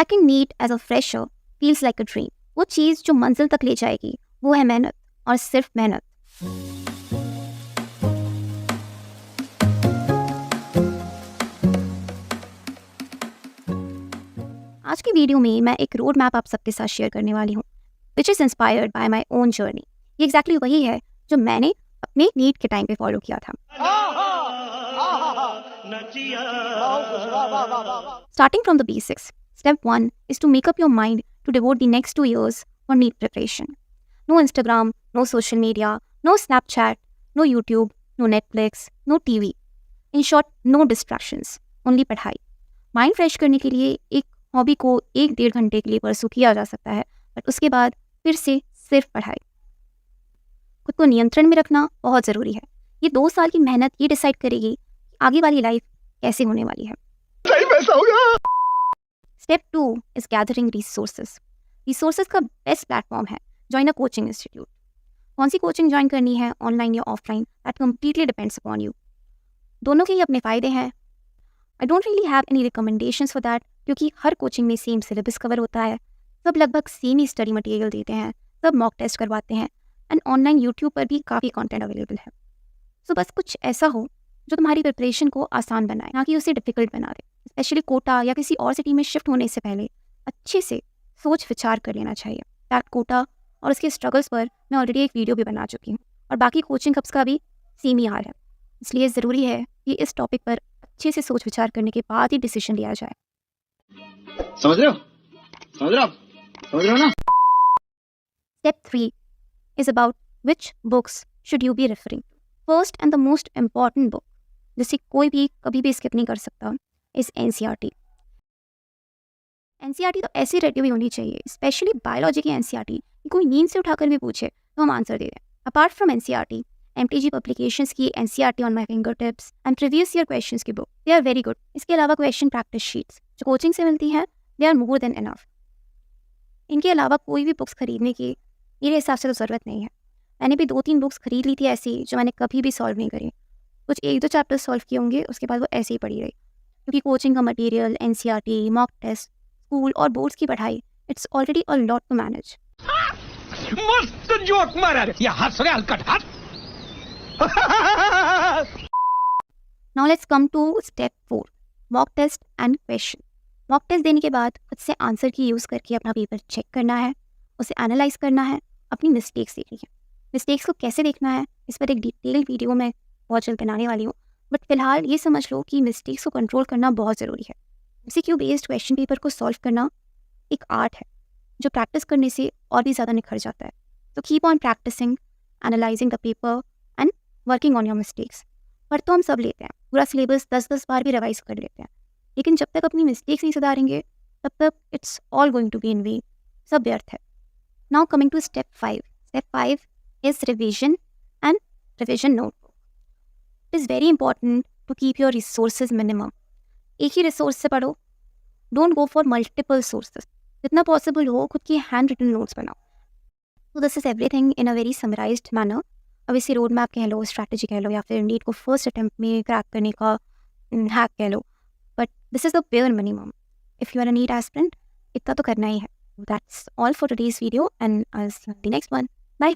Cracking NEET as a fresher feels like a dream. वो चीज़ जो मंजिल तक ले जाएगी वो है मेहनत, और सिर्फ मेहनत। आज की वीडियो में मैं एक रोड मैप आप सबके साथ शेयर करने वाली हूँ, which is inspired by my own journey. ये एग्जैक्टली वही है जो मैंने अपने नीट के टाइम पे फॉलो किया था। Starting from the basics, step 1 is to make up your mind to devote the next 2 years for NEET preparation. No Instagram, no social media, no Snapchat, no YouTube, no Netflix, no TV. In short, no distractions, only पढ़ाई। Mind fresh करने के लिए एक hobby को 1-1.5 घंटे के लिए परसू किया जा सकता है, बट उसके बाद फिर से सिर्फ पढ़ाई। खुद को नियंत्रण में रखना बहुत ज़रूरी है। ये 2 साल की मेहनत ये डिसाइड करेगी कि आगे वाली लाइफ कैसे होने वाली है। Step 2 is gathering resources. Resources का बेस्ट प्लेटफॉर्म है ज्वाइन अ कोचिंग इंस्टीट्यूट। कौन सी कोचिंग ज्वाइन करनी है, ऑनलाइन या offline, that completely depends upon you. दोनों के ही अपने फ़ायदे हैं। I don't really have any recommendations for that, क्योंकि हर कोचिंग में सेम सिलेबस कवर होता है, सब लगभग सेम ही स्टडी मटेरियल देते हैं, सब मॉक टेस्ट करवाते हैं, एंड ऑनलाइन यूट्यूब पर भी काफ़ी कंटेंट अवेलेबल है। सो बस कुछ ऐसा हो जो तुम्हारी प्रिपरेशन को आसान बनाए, ना कि उसे डिफ़िकल्ट बना दे। स्पेशली कोटा या किसी और सिटी में शिफ्ट होने से पहले अच्छे से सोच विचार कर लेना चाहिए। दैट कोटा और उसके स्ट्रगल्स पर मैं ऑलरेडी एक वीडियो भी बना चुकी हूँ, और बाकी कोचिंग हब्स का भी सेम ही हाल है। इसलिए ज़रूरी है कि इस टॉपिक पर अच्छे से सोच विचार करने के बाद ही डिसीजन लिया जाए। समझ रहे हो ना? Step 3 is about which books should you be referring to. First and the most important book, जिसे कोई भी कभी भी स्किप नहीं कर सकता, is NCERT। NCERT तो ऐसी रेडी हुई होनी चाहिए, स्पेशली बायोलॉजी की NCERT। कोई नींद से उठाकर भी पूछे तो हम आंसर दे दें। Apart from NCERT, MTG publications की NCERT on my finger tips and previous year questions की book, they are very good. इसके अलावा क्वेश्चन प्रैक्टिस शीट्स जो कोचिंग से मिलती हैं, they are more than enough. इनके अलावा कोई भी बुक्स खरीदने की मेरे हिसाब से तो ज़रूरत नहीं है। मैंने भी 2-3 बुक्स खरीद ली थी ऐसी, जो मैंने कभी भी सॉल्व नहीं करी। कुछ 1-2 चैप्टर सॉल्व किए होंगे, उसके बाद वो ऐसे ही पड़ी रही, क्योंकि कोचिंग का material, NCERT, mock test, school और बोर्ड्स की पढ़ाई, it's already a lot to manage. मस्त जोक मारा रे, या हंस रे हलकट हंस। Now let's come to step 4, mock test and question. Mock test देने के बाद खुद से आंसर की यूज़ करके अपना पेपर चेक करना है, उसे एनालाइज करना है, अपनी मिस्टेक्स देखनी है। मिस्टेक्स को कैसे देखना है, इस पर एक डिटेल वीडियो मैं बहुत जल्द बनाने वाली हूँ, बट फिलहाल ये समझ लो कि मिस्टेक्स को कंट्रोल करना बहुत ज़रूरी है। MCQ बेस्ड क्वेश्चन पेपर को सॉल्व करना एक आर्ट है, जो प्रैक्टिस करने से और भी ज़्यादा निखर जाता है। तो keep on practising, analysing the paper and working on your mistakes. पर तो हम सब लेते हैं, पूरा सिलेबस 10-10 बार भी रिवाइज कर लेते हैं, लेकिन जब तक अपनी मिस्टेक्स नहीं सुधारेंगे तब तक it's all going to be in vain, सब व्यर्थ है। Now coming to step 5। Step 5 is revision and revision notebook. It is very important to keep your resources minimum. एक ही रिसोर्स से पढ़ो, don't go for multiple sources. जितना possible हो खुद की हैंड रिटन नोट्स बनाओ। So this is everything in a very summarized manner. अब इसे रोड मैप कह लो, स्ट्रैटेजी कह लो, या फिर नीट को फर्स्ट अटेम्प्ट में क्रैक करने का हैक कह लो, but this is the bare minimum. If you are a NEET aspirant, इतना तो करना ही है। That's all for today's video, and I'll see you in the next one. Bye.